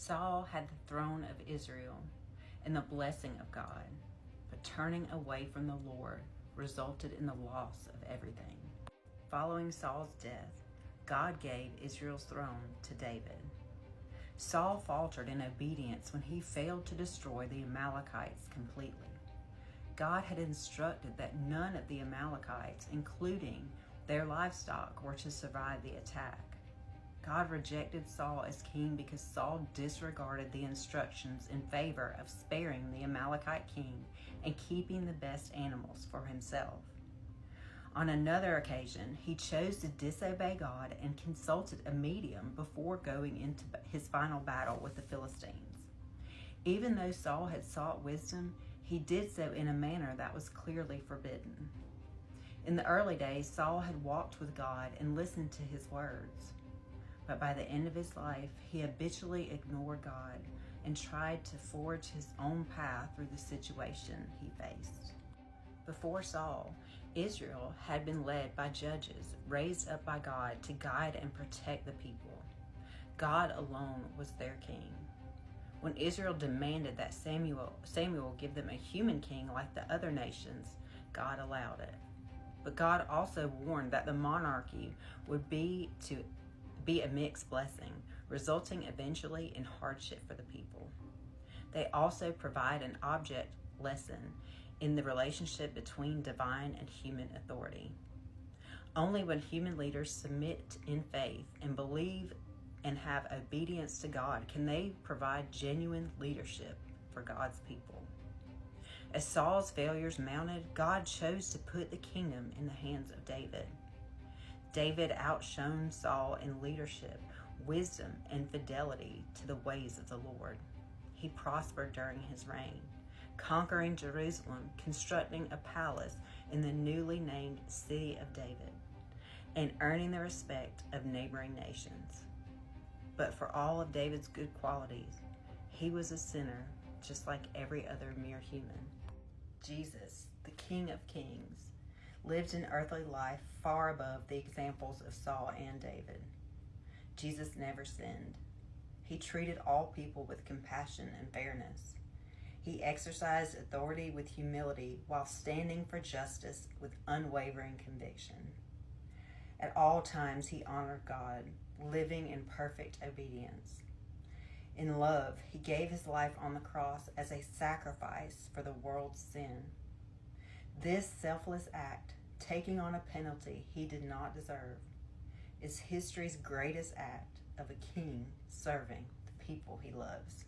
Saul had the throne of Israel and the blessing of God, but turning away from the Lord resulted in the loss of everything. Following Saul's death, God gave Israel's throne to David. Saul faltered in obedience when he failed to destroy the Amalekites completely. God had instructed that none of the Amalekites, including their livestock, were to survive the attack. God rejected Saul as king because Saul disregarded the instructions in favor of sparing the Amalekite king and keeping the best animals for himself. On another occasion, he chose to disobey God and consulted a medium before going into his final battle with the Philistines. Even though Saul had sought wisdom, he did so in a manner that was clearly forbidden. In the early days, Saul had walked with God and listened to his words. But by the end of his life, he habitually ignored God and tried to forge his own path through the situation he faced. Before Saul, Israel had been led by judges raised up by God to guide and protect the people. God alone was their king. When Israel demanded that Samuel give them a human king like the other nations, God allowed it. But God also warned that the monarchy would be a mixed blessing, resulting eventually in hardship for the people. They also provide an object lesson in the relationship between divine and human authority. Only when human leaders submit in faith and believe and have obedience to God can they provide genuine leadership for God's people. As Saul's failures mounted, God chose to put the kingdom in the hands of David. David outshone Saul in leadership, wisdom, and fidelity to the ways of the Lord. He prospered during his reign, conquering Jerusalem, constructing a palace in the newly named City of David, and earning the respect of neighboring nations. But for all of David's good qualities, he was a sinner just like every other mere human. Jesus, the King of Kings, lived an earthly life far above the examples of Saul and David. Jesus never sinned. He treated all people with compassion and fairness. He exercised authority with humility while standing for justice with unwavering conviction. At all times, he honored God, living in perfect obedience. In love, he gave his life on the cross as a sacrifice for the world's sin. This selfless act, taking on a penalty he did not deserve, is history's greatest act of a king serving the people he loves.